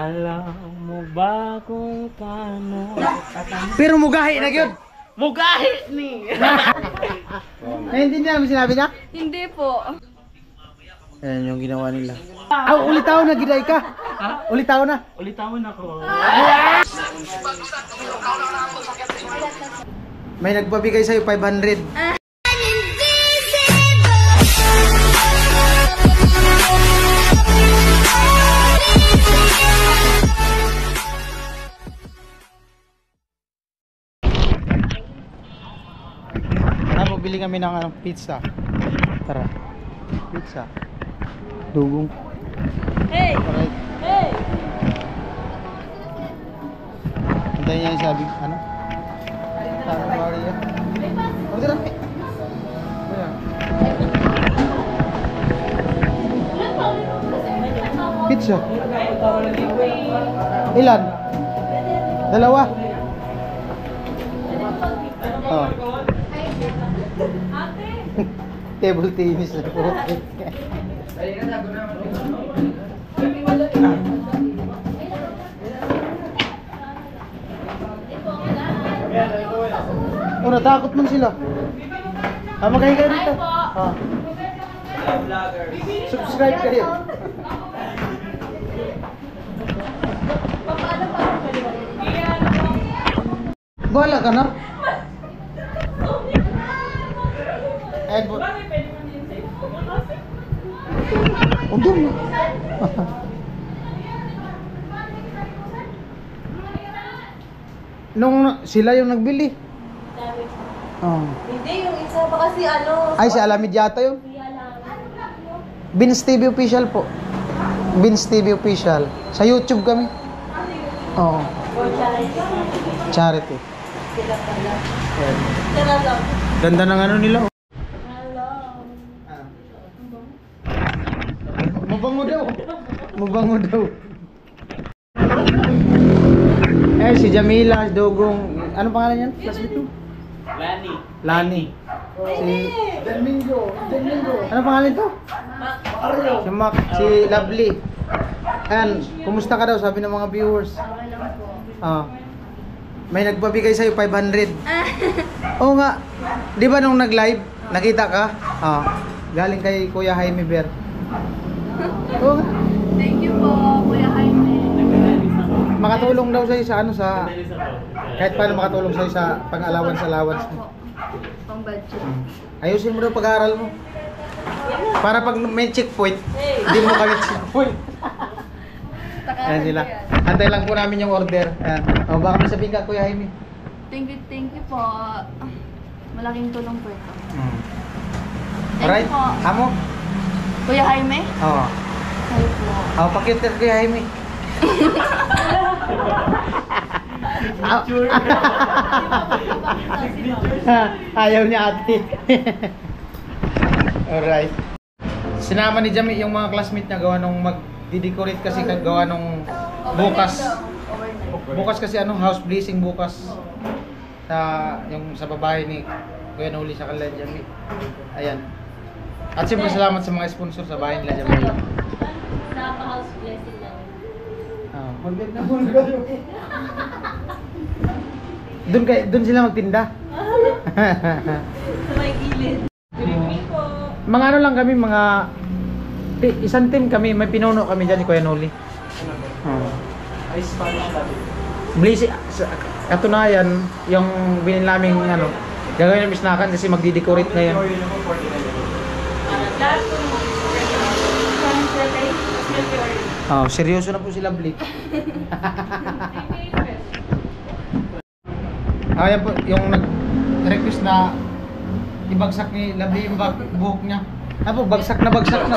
Alam mo ba kung paano? Pero mugahi na yun. Mugahi ni! Naintindihan mo sinabi niya? Hindi po. Ayan yung ginawa nila. Ulitaw na giday ka. Ulitaw na. Ulitawan ako. May nagbabigay sa'yo 500. Bili kami ng pizza. Tara. Pizza. Dugong. Hey! Alright. Hey! Antayin niya yung sabi, ano? Maria. Order lang. Ayan. Pizza. Ilan? Dalawa. Oh. Table tennis na po. Oh, natakot man sila. Magkahiga dito. Subscribe kayo. Bahala ka na. Udah na. Nung sila yung nagbili. Oh. Hindi, yung isa pa kasi ano. Ay, si Alamid yata yun. Vince TV Official po. Vince TV Official. Sa YouTube kami. Oo. Charity. Sila pala. Ayan. Tara lang. Ganda ng ano nila. Mabango daw. Mabango daw. Eh, si Jamila, si Dugong. Ano pangalan yan? Classmate mo? Lani. Lani. Si Domingo. Ano pangalan to? Si Mac. Si Lovely. Ayan, kumusta ka daw? Sabi ng mga viewers. Okay lang po. May nagbabigay sa'yo 500. Oo nga. Di ba nung nag-live, nakita ka? Galing kay Kuya Jaime Ber. Oo nga. Thank you po, Kuya Jaime. Makatulong daw sa'yo sa ano sa... Kahit paano makatulong sa'yo sa pang-allowance mo. Pang budget. Ayusin mo daw pag-aaral mo. Para pag may checkpoint, hindi mo kami checkpoint. Ayan sila. Antay lang po namin yung order. Ayan. O baka may sabihin ka, Kuya Jaime. Thank you po. Malaking tulong po ito. Alright. Thank you po. Amo? Kuya Jaime? Oo. Hi po. Pakita ka, Kuya Jaime. Ayaw niya ate. Alright. Sinama ni Jami yung mga classmate niya gawa nung mag-decorate kasi gawa nung bukas. Bukas kasi ano, house blessing bukas. Sa babae ni Kuya Noli sa kanila Jami. Ayan. At siyempre salamat sa mga sponsor sa bahay nila Jami. Sa house blessing lang. Maganda mo doon sila magtinda. Sa may gilid. Good evening po. Mga ano lang kami, mga isang team kami, may pinuno kami dyan ni Kuya Noli. Ay, Spanish labi. Blisi, katunayan, yung binil namin ano, gagawin namin snackan kasi magdi-decorate na yan. Seryoso na po sila, Blake. Ayan po, yung nag-request na ibagsak ni Lovely yung buhok niya. Ano po, bagsak na. Bagsak na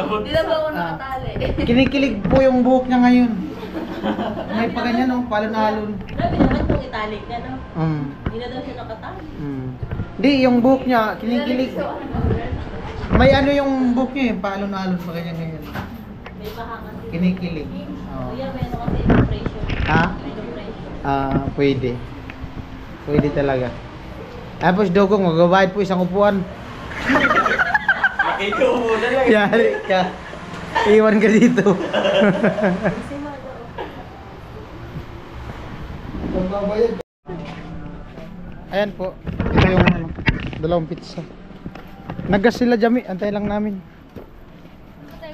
Hindi na ba ako nakatali? Kinikilig po yung buhok niya ngayon. May pa ganyan, no? Palon-alon. Grabe naman kung italik niya, no? Hindi na daw siya nakatali. Hindi, yung buhok niya, kinikilig. May ano yung buhok niya, palon-alon pa ganyan ngayon. May baha kasi. Kinikilig. Kuya, may ano kasi impression. Ha? May impression. Pwede. Pwede talaga. Tapos Dugong, magbabayad po isang upuan. Ikaw muna lang. Yari ka. Iwan ka dito. Ayan po. Ito yung dalawang pizza. Naggas sila Jami. Antay lang namin.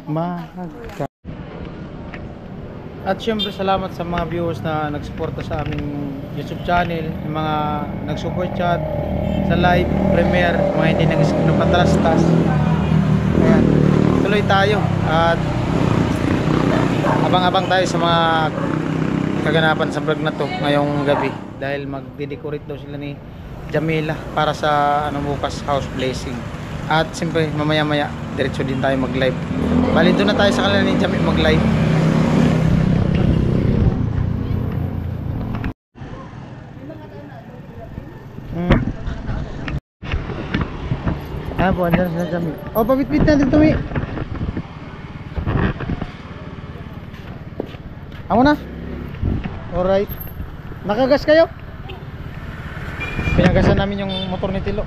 Mahagka. At syempre salamat sa mga viewers na nagsuporta sa aming YouTube channel, yung mga nag-super chat sa live premiere, mga hindi napatalastas. Ayan, tuloy tayo at abang-abang tayo sa mga kaganapan sa vlog na to ngayong gabi dahil magde-decorate daw sila ni Jamila para sa bukas house blessing. At siyempre mamaya-maya diretso din tayo mag-live. Bali doon na tayo sa kanila ni Jamila mag-live. Ah, po, andyan sila Jami. Oh, pabit-bit natin ito, Mi. Amo na? Alright. Nakagas kayo? Pinagasan namin yung motor ni Tilo.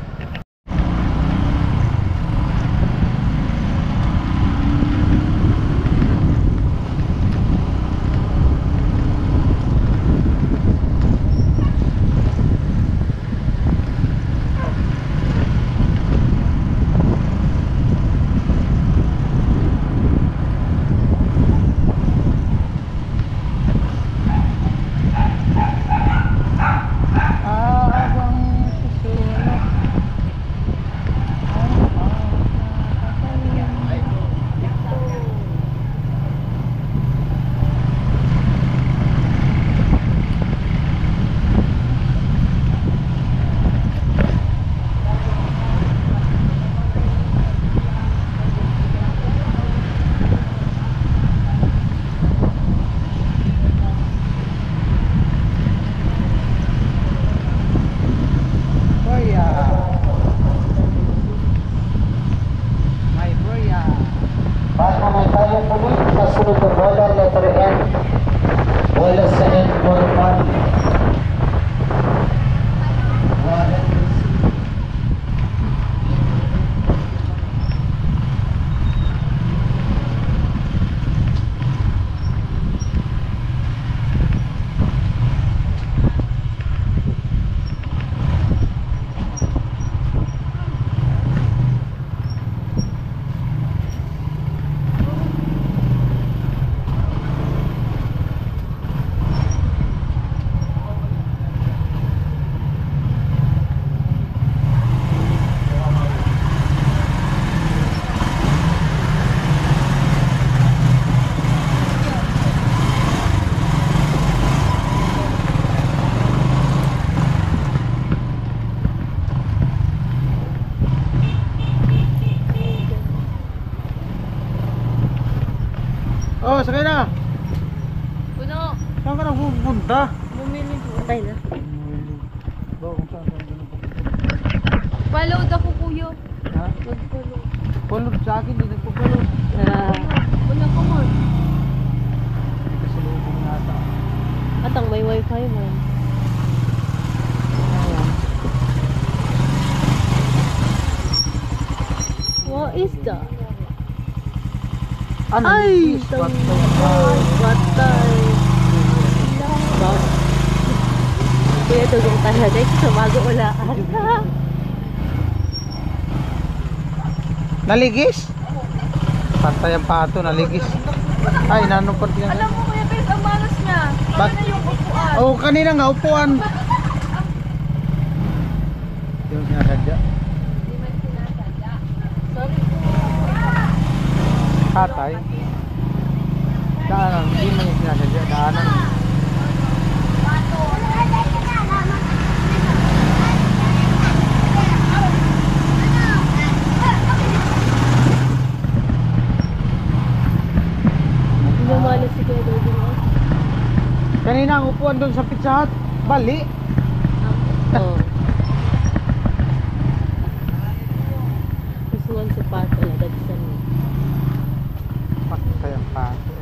Oh, sakay na. Puno. Saan ka na pupunta? Bumili po. Tayo na. Kung saan ka na. Follow ako, kuya. Ha? Mag-follow. Follow sa akin, di nagpo-follow. Wala ko mo. Kasi lubong nata. Atang may wifi mo. What is that? Ano? Ay! Batay! Kuya, tugong tayo dahil sa mag-uulaan. Naligis? Pantay ang pato, naligis. Ay, nanupad yan. Alam mo, kuya, Pes, ang malas niya. Baka na yung upuan. Oh, kanina nga, upuan. Yung sinasadya. Hindi man sinasadya. Sorry po. Katay. Daanan, hindi man yung sinasadya. Daanan. Malas si Kuya Dodi mo. Kanina ang upuan doon sa Pizza Hut. Bali. Oo. Gusto sa pato na dagsan mo. Patay ang pato.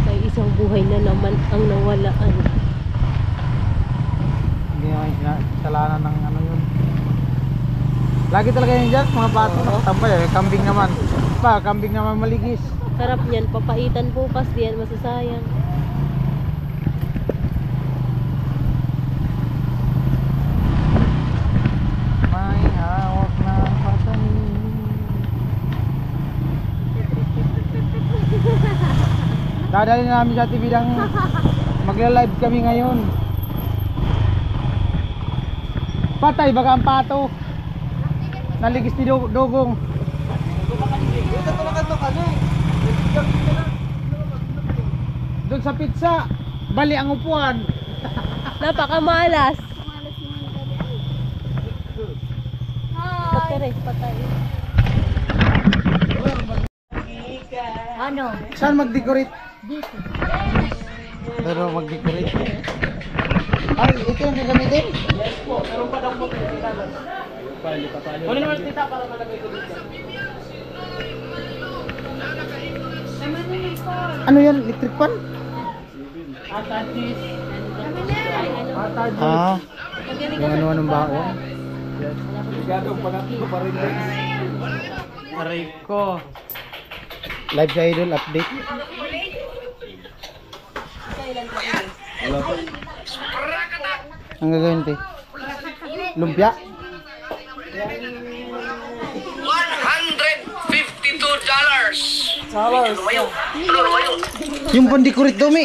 Kay isang buhay na naman ang nawalaan. Hindi naman Lagi talaga yan dyan, mga pato. Tambay, kambing naman. Kambing naman maligis. Sarap niyan, papaitan bukas, diyan masasayang. May hawak na patay. Dadali na namin sa TV lang. Magla-live kami ngayon. Patay baga ang pato. Naligis ni Dogong. Doon sa pizza, bali ang upuan. Napakamalas. Hi! Patay, patay. Ano? Saan mag-decorate? Dito. Pero mag-decorate. Ay, ito yung gagamitin? Yes po, meron pa daw po pinagkakalas. Kunin naman tita para malagay ko dito. Ano yan? Electric fan? Atadis. Ah, yung ano-anong baon. Ligadong pangatlo pa rin guys. Aray ko. Live sa Idol update. Ang gagawin te? Lumpia? Salas. Yung pandecorate daw, may.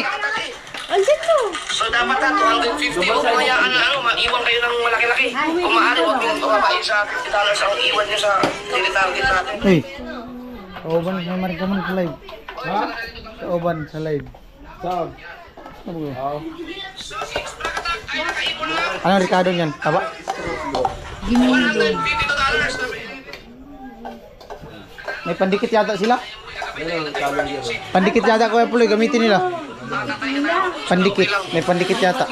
Andyan to. So dapat na 250 o kaya maiwan kayo ng malaki-laki. Kung maaari, huwag yung babae sa $50 ang iwan nyo sa tinitarget natin. Hey. Kauban, may marikaman sa live. Ha? Kauban sa live. Saan? Ano ba yun? Oo. Ano Ricardo niyan? Taba? $152. May pandikit yata sila? Pandikit yata Kuya Puloy, gamitin nila. Pandikit, may pandikit yata.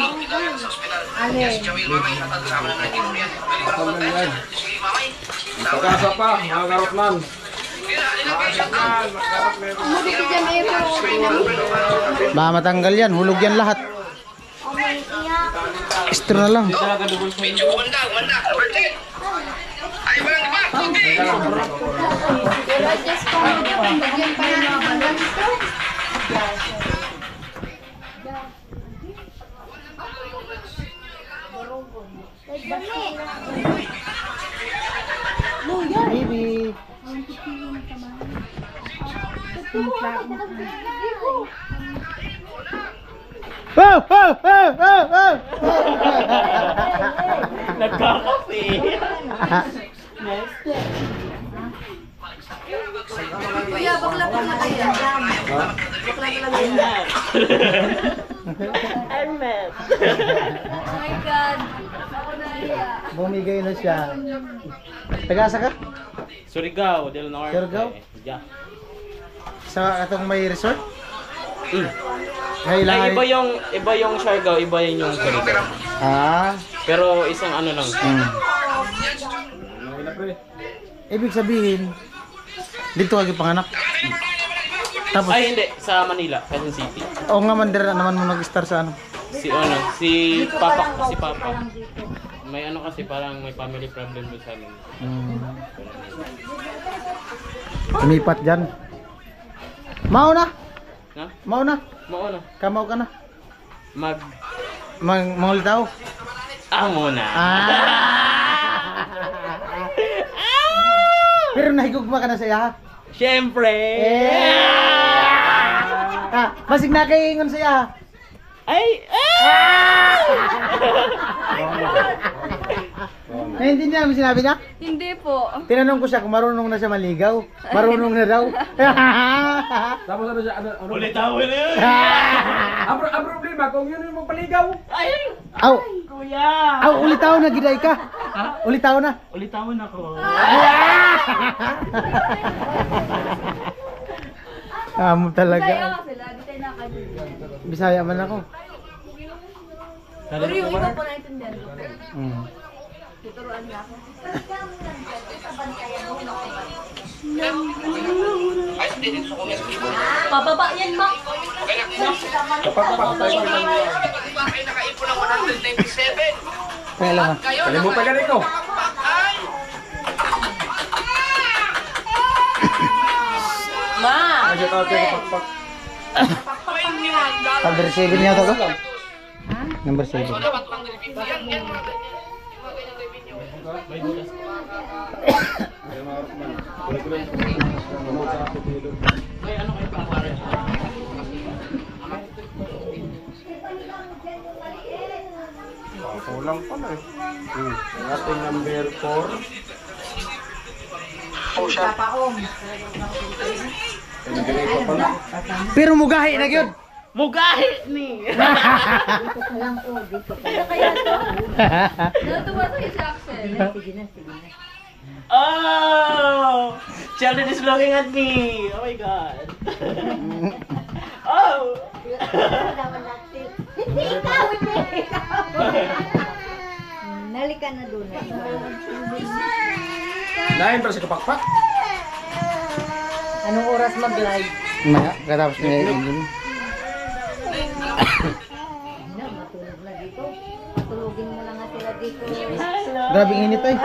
Pagkasa pa, mga karotman. Baka matanggal yan, hulog yan lahat. Extra na lang. Medyo umanda, number 10. Ay, walang iba. Okay. Pero just kung bigyan pa natin ng ganito. Baby. Oh, oh, oh, oh, oh. Nagkakape. Kuya, bakla pa na kayo. Hermes. Oh my God. Ako na iya. Bumigay na siya. Tagasa ka? Surigao, Del Norte. Surigao? Yeah. Sa atong may resort? Ay, Kailangan. iba yung Siargao, iba yung Surigao. Ah. Pero isang ano lang. Ibig sabihin, dito kagi panganak. Tapos, Ay, hindi. Sa Manila, Quezon City. oo nga man, dira naman mo nag-star sa ano. Si Papa. May ano kasi parang may family problem doon sa amin. Lumipat dyan. Mau na! Na? Mau na! Mao na. Kamaw ka na. Mag... Mangulitaw. muna. Pero nahigugma ka na sa iya ha? Siyempre! Masig na kay ingon sa iya ha? Ay! Naiintindihan mo sinabi niya? Hindi po. Tinanong ko siya kung marunong na siya maligaw. Marunong na daw. Tapos ano siya, ano? Ulit-awin na yun! Ang problema, kung yun yung magpaligaw. Ay! Aw! Kuya! Aw, ulitaw na giday ka. Ulitaw na. Ulit-awin ako. Amo Kaya talaga. ka sila, di tayo nakakalimutan. Bisaya man ako. Pero yung iba po naintindihan ko. Tuturuan niya ako. Ay, hindi dito sa kumiyas. Pababa yan, Mak. Di ba kayo nakaipon ng 197? Kaya lang ha. Kayo, Kalimutan ka nito. ay! shout out kay Pakpak. Number 7 yata to. Number 7. So dapat 150. Yan mga ganyan revenue. May butas. Ay mga Rockman. Manood sa video. May ano kayo pang pare? Kulang pala eh. Ating number 4. Oh, siya. Pinagay pa pala. Pero mugahi na gyud. Mugahi ni. Natuwa sa si Axel. Oh! Sheldon is looking at me. Oh my god. Oh! Nalika na doon. Lain para sa Kapakpak. Anong oras mag-live? Maya, katapos niya yung Matulog na dito. Matulogin mo lang nga sila dito. Grabe init ay.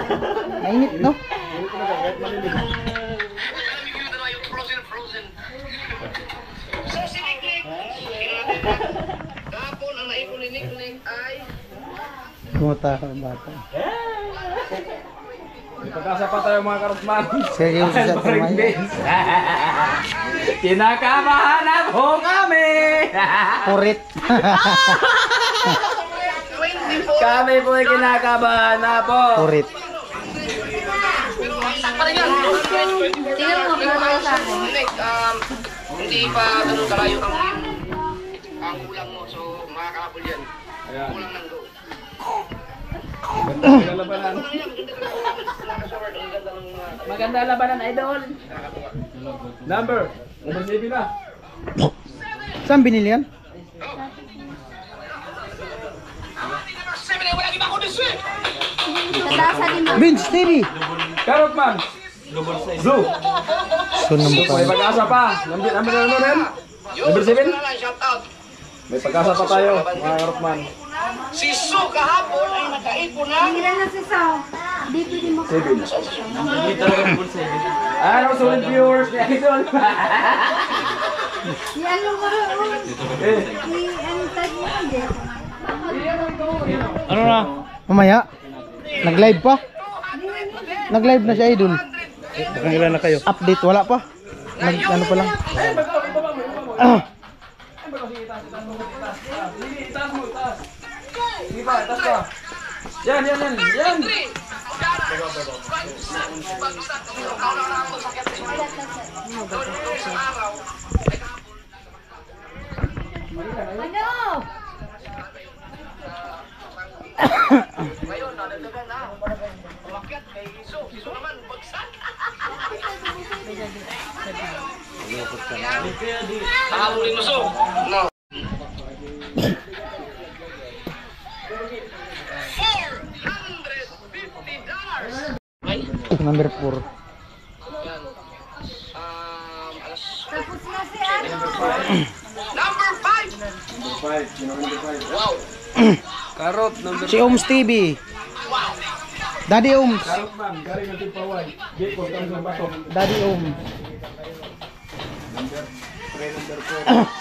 Mainit, no? Frozen. So, si Nick. Kahapon, ang naipon ni Nick ay... Kumuta ka bata. May pag-asa pa tayo mga karotman. Seryoso sa tumay. Kinakabahan na po kami. Purit. 24. Kami po ay kinakabahan na po. Purit. Pa rin yan. Tingnan mo, kaya sa akin. Nick, hindi pa ganun kalayo ang kulang mo. So, makakapul yan. Ayan. Kulang ng go. Ganda ng labanan. Maganda labanan, idol. Number 7 na. Saan binili yan? Katasa din mo. Vince TV. Karotman. Blue. So, number May 5. pag-asa pa. Number ano rin? Number 7? Shout out. May pag-asa pa tayo mga karotman. Si Su kahapon ay nakaipon na. Ilan na si Sao? Di pwede mo. 7. Hindi talaga full 7. Ano solid viewers ni Idol. Si ano ko rin. Eh, Si ano tag mo hindi. Ano na? Mamaya. Nag-live pa? Nag-live na si Idol. Ilan na kayo? Update, wala pa. Ano pa lang. sige pa, itaas pa. Yan. Ano? Ngayon, nadagdagan na. Umakyat kay Su. Su naman, bagsak. Pahabulin mo, Su. No. $450. Number 4. Yan. Alas... Tapos na si ano? Number 5. Number 5. Sino number 5? Wow. Karot, number Si Oms TV. Daddy Oms. Karotman, galing ng Timpaway. Di ko kami sa bato. Daddy Oms. Number 3, number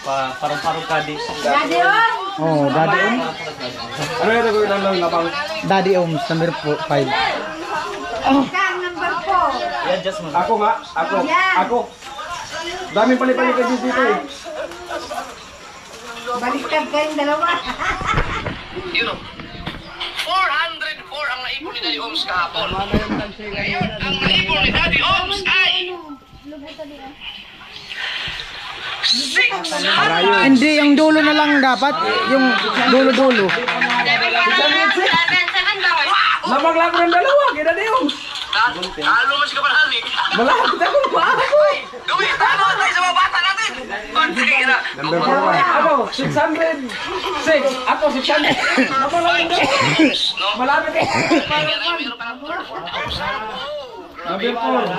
4. Parang kadi. Daddy on! Oh, Daddy Oms. Ano yung ko ilang lang napang? Daddy Oms, number 5. Kang number 4. Yan, just man. Ako nga, ako. Daming pali-pali ka dito eh. Baliktad kayong dalawa. You know. 404 ang naipon ni Daddy Oms kahapon. Ngayon, ang naipon ni Daddy Oms ay... 600. Hindi, yung dulo na lang dapat. Yung dulo-dulo. Lamang lang ng dalawa, kina Deong. Halo mo si Kapanhalik. Malapit ako pa. Gawin, talo tayo sa mga bata natin. Konti na. Number 4 ako, 606. Ako, 600. Lamang lang ng dalawa. Malapit eh. Number 4.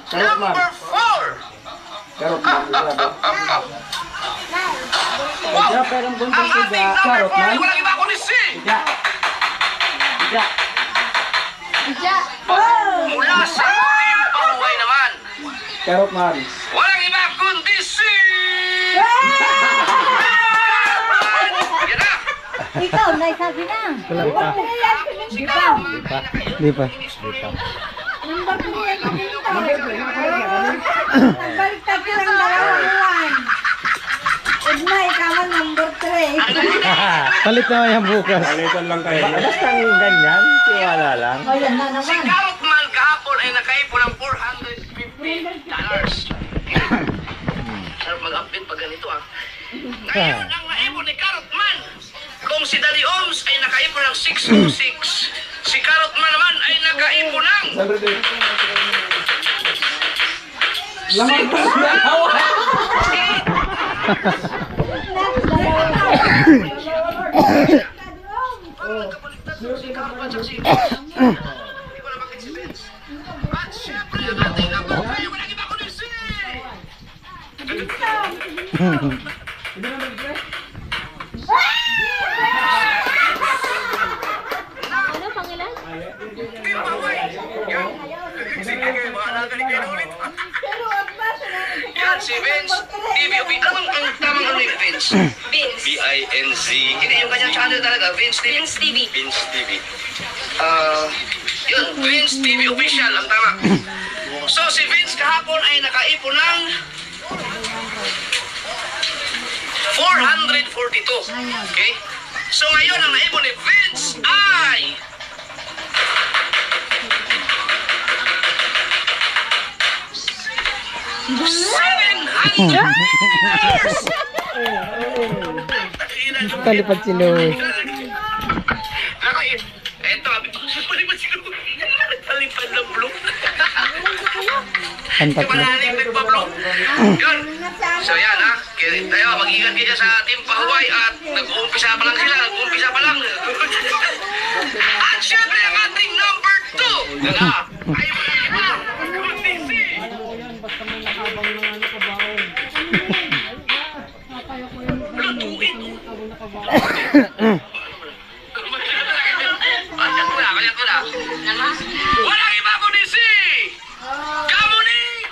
Karotman. Number 4. Karotman. Wow! Kaya pero Ang ating number 4 ay walang iba kundi si... Mula sa Team Pahuway naman. Karotman. Walang iba kundi si... Ikaw, naisabi na. Wala pa. Di ba? Di pa. Number 3 yan. Nagbaliktad ka ng dalawang buwan. Edna, ikaw ang number 3. Palit naman yan bukas. Basta ganyan, tiwala lang. O, yan na Si naman. Carrot Man kahapon ay nakaipon ng $450. Sarap mag-update pag ganito ah. Ngayon, ang naipon ni Carrot Man, kung si Daddy Oms ay nakaipon ng 606, si Carrot Man naman ay nakaipon ng si Carrot Man sa si hindi ko na bakit si Vince. At syempre, ang ating number 3 yung naging ako ni si Ano pangilan? Yan, si Vince TV. Ang tamang ano yung Vince? Vince. V-I-N-Z. Hindi, yung kanyang channel talaga, Vince TV. Vince TV. Vince TV. Yun, Vince TV Official, ang tama. So, si Vince kahapon ay nakaipon ng 442. Okay? So, ngayon, ang naipon ni Vince ay Kalipad si Louie. Ako, eto, palipad si Louie. Palipad ng blue. Pantat na. Malalim nagpa-blue. Yun. So yan ha. Kaya tayo, mag-ingat kayo sa Team Pahuway at nag-uumpisa pa lang sila. Nag-uumpisa pa lang. At syempre ang ating number 2. Nga. Ay, wala iba. Kundisi. Kanya ko na. Walang iba kundi si Kamuning!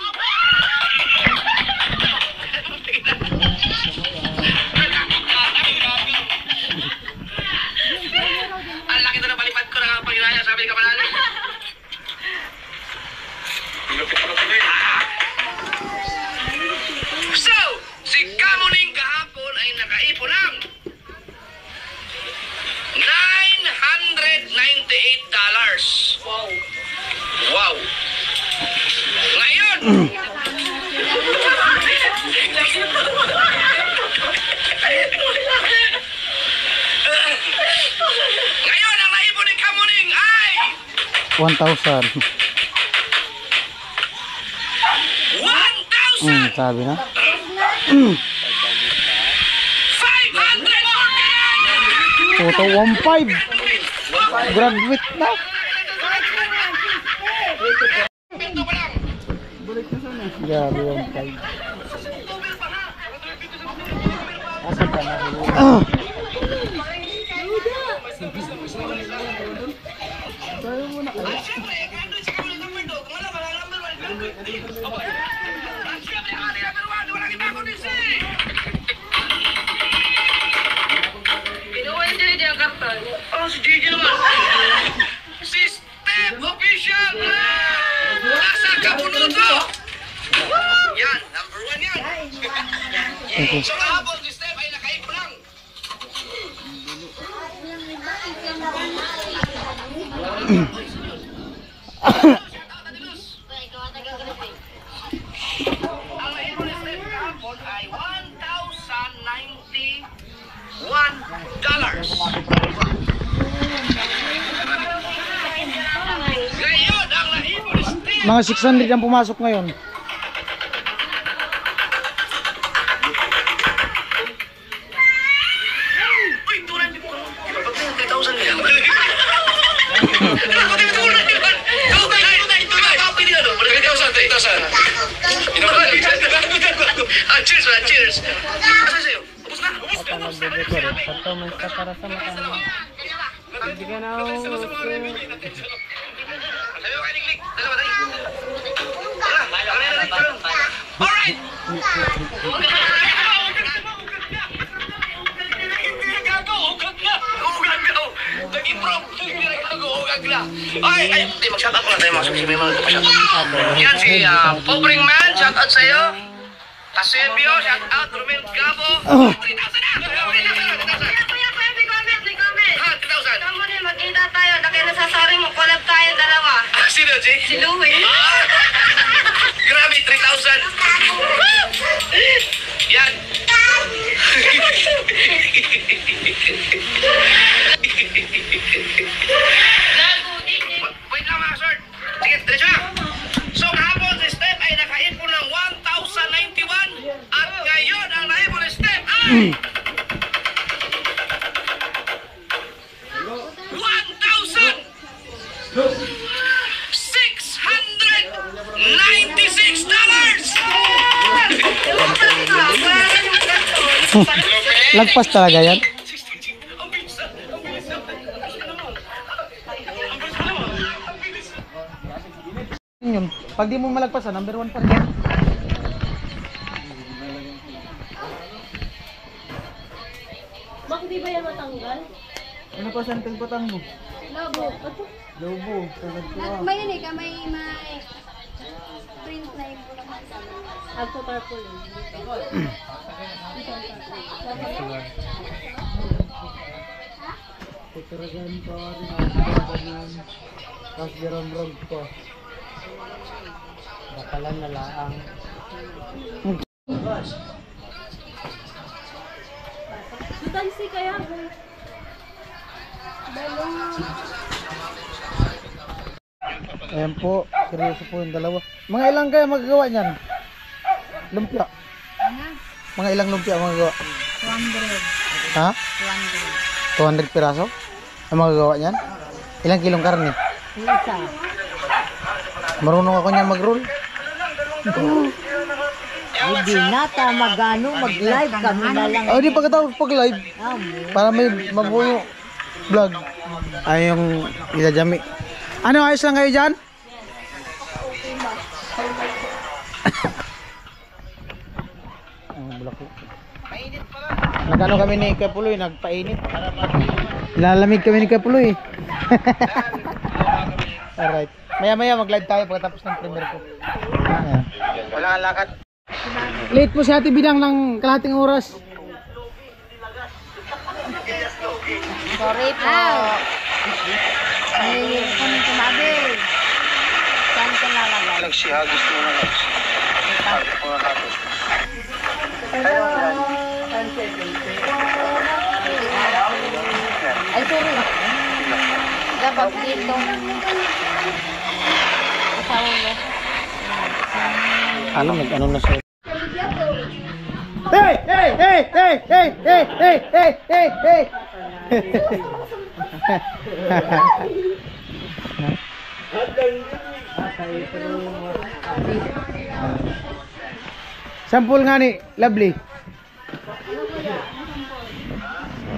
Ang laki na napalipad ko na pag-inaya, sabi ni Kamanali. So, si Kamuning kahapon ay nakaipon ng $998. Wow! Ngayon! Ngayon, ang naipon ni Kamuning ay 1,000. 1,000! Sabi na. 500! Photo 1,500. Graduate na. Pinto pa lang! Grabe 1,500. At syempre, kando si Kamuning number 2. Kung wala, wala number 1. At syempre, ang ating number 1, walang iba kundi si si JJ naman. Si Step Official. Nasa kapunuto. Yan, number 1 yan. So kahapon si Step ay nakaipon lang. Ang naipon ni Step kahapon ay $1,091. Ngayon, ang naipon ni Steve. Mga 600 ang pumasok ngayon. Uy, tunay din po. Ibabag na yung 3,000 niya. Tunay yun. Tunay. Copy niya, no? 3,000. Ah, cheers, man. Cheers. Asa sa'yo? Ubus na. Ubus na. Sabi mo kay Nick. Dalawa tayo. Tara, kanina na rin. Alright! Huwag ka na. Hindi na gago. Huwag ka na. Ay, di mag-shoutout muna tayo mga susi. May mga shoutout. Yan si Pobring Man, shoutout sa'yo. Tasebio, shoutout. Romel Gabo. 3,000 na! 3,000. Tama na, magkita tayo. Dahil nasasari mo, collab tayo dalawa. Sino, G? Si Louie. Grabe, 3,000. Yan. Wait lang mga sir. Sige, diretso na. So kahapon si Steph ay nakaipon ng 1,091 at ngayon ang naipon ni Steph ay 1,696 dollars. Lagpas talaga yan. Yun. Pag di mo malagpasan, number 1 pa rin. Bak, di ba yan matanggal? Ano pa saan patang mo? Labo. Lobo. May yun eh, may print na yung pulang. Ako tarpaulin. Tuturagan pa rin. Tapos garam road ko. Bakalan na laang. Sutansi kaya. Ayan po, seryoso po yung dalawa. Mga ilang kaya magagawa niyan? Lumpia. Mga ilang lumpia magagawa? 200. Ha? 200 piraso? Ang magagawa niyan? Ilang kilong karne? Isa. Marunong ako niyan mag-roll. Hindi na ta mag-live kami na lang. Oh, di pagkatapos pag-live. Para may mabuo vlog. Ay yung ilajami. Ano, ayos lang kayo dyan? Nagano kami ni Kapuloy, nagpainit. Lalamig kami ni Kapuloy. Alright. Maya-maya mag-live tayo pagkatapos ng premiere ko. Ayan. Wala ang lakad. Late po si Ate Bidang ng kalahating oras. Sorry po. Ay, kami tumabi. Saan ka lalagay? Nagsihagis mo na lang. Hagis mo na hagis. Ay, sorry. Dapat dito. Kasama mo. Ano na siya? Hey! Hey! Hey! Hey! Hey! Hey! Hey! Hey! Hey! Hey! Sampul nga ni Lovely.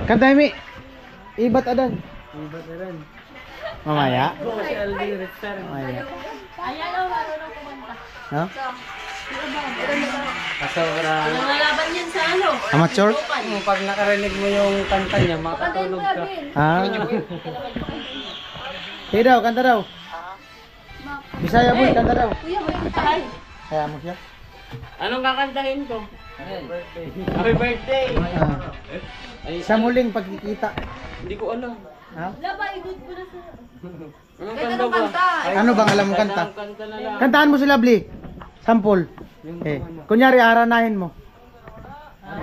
Kantay mi. Ibat adan. Mamaya. Mamaya. Ayan o, marunong kumanta. No? Nangalaban yan sa ano? Amateur? Pag nakarinig mo yung kanta niya, Kantahin mo makatulog ka. Gabi. Ah. Sige daw, kanta daw. Bisaya boy, kanta daw. Kuya, may kantahin. Kaya mo siya. Anong kakantahin ko? Happy birthday! Sa muling pagkikita. Hindi ko alam. Ha? Laba, igot mo na sa... Anong kanta ba? Ano bang alam mo kanta? Ang kanta na lang. Kantahan mo si Lovely. Sample. Eh, kunyari aranahin mo.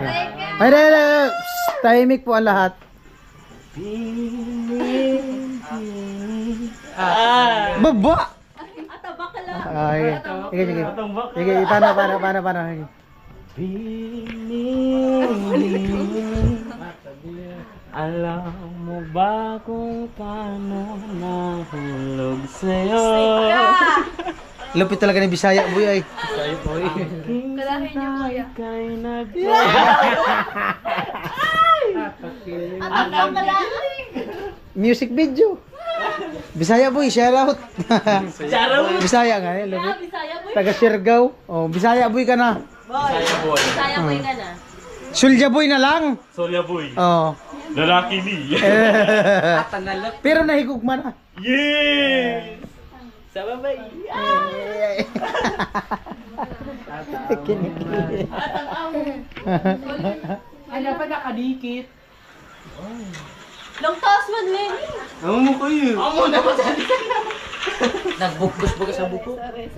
Eh. Ay, tahimik po ang lahat. Baba! Ataba ka lang. Ay, sige. Sige, paano. Alam mo ba kung paano nahulog sa'yo? Lupit talaga ni Bisaya boy ay. Kalahin niyo kuya. Kay Ataba ka lang. Music video. Bisaya boy, shout out. Bisaya nga eh, lupit. Bisaya boy. Taga Siargao. Oh, Bisaya boy ka na. Bisaya boy ka na. Sulja boy na lang. Solya boy. Oh. Lalaki ni. Pero nahigugma na. Yes! Sa babay. Kinikili. Ano pa nakadikit? Long toss man, Lenny. Ang mo kayo. Ang mo na ba dyan? Nagbukbus sa buko. Sorry.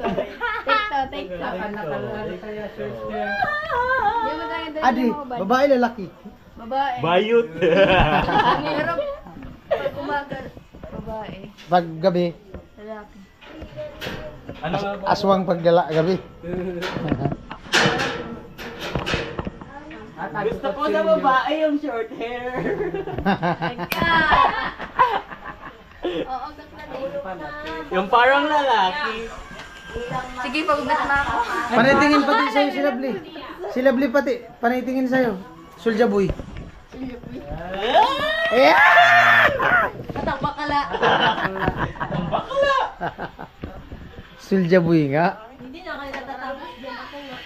Take to. Kaya shirt niya. Adi, babae lalaki. Babae. Bayot. Pero pag umaga, babae. Pag gabi, Lalaki. Ano nga ba? aswang pag gabi. Gusto ko sa babae yung short hair. Oo, gagawin. Yung parang lalaki. Sige, pag-ugat na ako. Panitingin pati sa'yo si Lovely. Si Lovely pati, panitingin sa'yo. Sulja boy. Katang bakala. Sulja boy nga. Hindi na kayo natatapos din ako nga.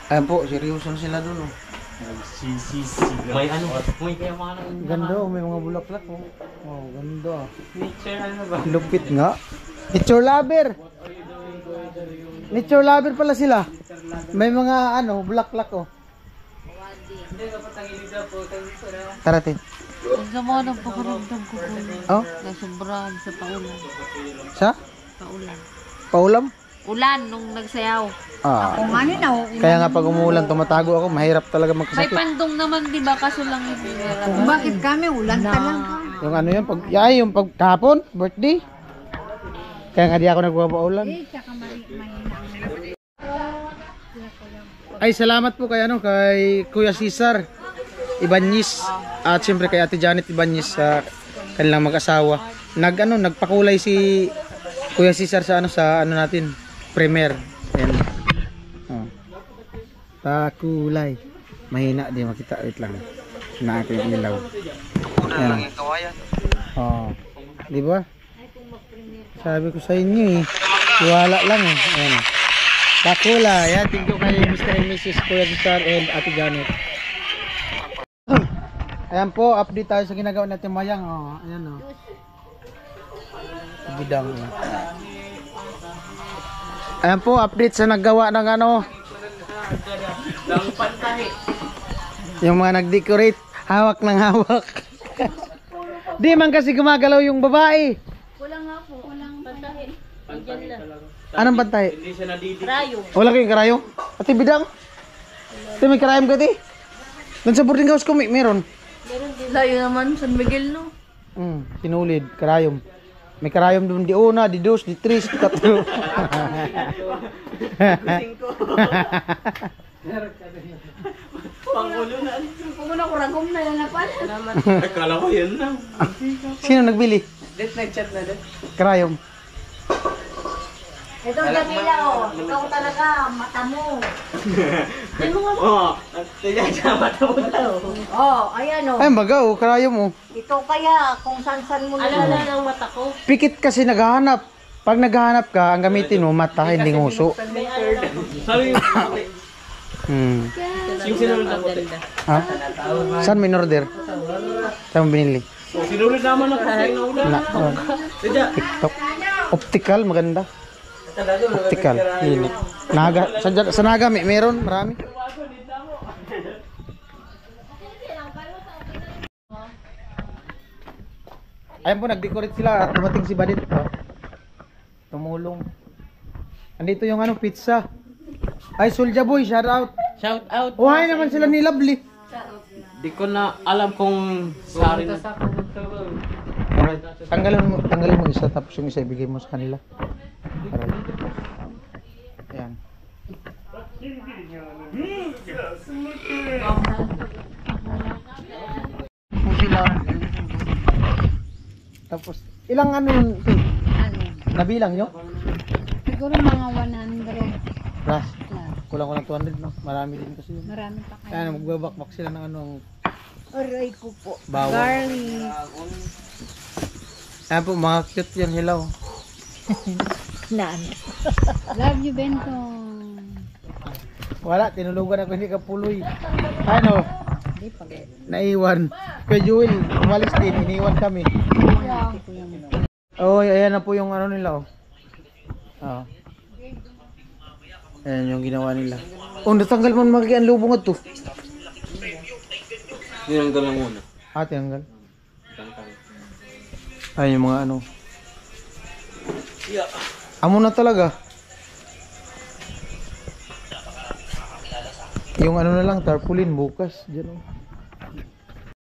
Ayan po, seryoso na sila dun. Oh. May ano? May kaya mga ano? Ganda oh, may mga bulaklak oh. Oh, ganda. Nature ano ba? Lupit nga. Nature lover. Nature lover pala sila. May mga ano, bulaklak oh. Tara tin. Ang sama ng pakaramdam ko po. Oh, Nasobrahan sa paulan. sa? Paulan. Paulam? Ulan nung nagsayaw. Ah. Kung ano na, Kaya nga pag umuulan, tumatago ako, mahirap talaga may magkasakit. pandong naman, di ba? Kaso lang hindi. Bakit kami? Ulan ka lang. Yung ano yun, pag, yung pagkapon, birthday. Kaya nga di ako nagpapaulan. Ay, salamat po kay ano, kay Kuya Cesar Ibanez at siyempre kay Ate Janet Ibanez sa kanilang mag-asawa. Nagpakulay si Kuya Cesar sa ano natin, premier. Ayan. Oh. Pakulay. Mahina di makita, wait lang. Na ako yung ilaw. Ayan. Oh. Di ba? Sabi ko sa inyo eh. Iwala lang eh. Ayan. Pakulay. Ayan, thank you kay Mr. and Mrs. Kuya Cesar and Ate Janet. Ayan po, update tayo sa ginagawa natin mayang. Oh, ayan oh. Bidang. Ayan po, update sa naggawa ng ano. Yung mga nag-decorate, hawak ng hawak. Di man kasi gumagalaw yung babae. Kulang nga po. Kulang pantahin. Diyan na. Anong bantay? Hindi siya nadidikit. Rayo. Wala kayong karayong? Ate Bidang? Ate may karayong ka ti? Doon sa boarding house ko meron. Meron din. Layo naman, San Miguel, no? Sinulid, karayom. May karayom doon di una, di dos, di tres, di tatlo. Pangulunan. Kung na kuragom na lang na pala. Akala ko yun lang. Sino nagbili? Date nag-chat na din. Karayom. Ito, Jamila, oh. Ikaw talaga, mata mo. Oo. Tignan siya mata mo daw. Oh, ayan, oh. Ay, baga oh, karayom oh. Ito kaya, kung san-san mo na. Alala ng mata ko. Pikit kasi naghahanap. Pag naghahanap ka, ang gamitin mo, mata, hindi nguso. Sabi yung yung sinulid na puti. Ha? Saan may order? Saan mo binili? Sinulid naman ako sa ulan. TikTok. Optical, maganda. Optical. Linik. Naga, sa Naga, meron, marami. Ayun po, nag-decorate sila at dumating si Badit. Oh. Tumulong. Andito yung ano, pizza. Ay, Sulja Boy, shout out. Shout out. Uhay naman sila ni Lovely. Di ko na alam kung sari na. Alright. Tanggalin mo isa tapos yung isa ibigay mo sa kanila. Alright. Ayan. Kung sila. Tapos, ilang ano yun? Nabilang nyo? Siguro mga 100. Plus. Kulang 200 no? Marami din kasi yun. Marami pa kayo. Ayan, magbabakbak sila ng anong Aray ko po. bawang. Garlic. Ayan po, mga cute yan hilaw. Naan. Love you, Bentong. Wala, tinulugan ako hindi ka puloy. Ano? Naiwan. Kay Jewel, umalis din, iniwan kami. Oh, ayan na po yung ano nila, oh. Oh. Ayan yung ginawa nila. Oh, natanggal man magian lubong at to. Tinanggal lang muna. Ah, tinanggal. Ayan yung mga ano. Amo na talaga. Yung ano na lang, tarpaulin bukas. Diyan, oh.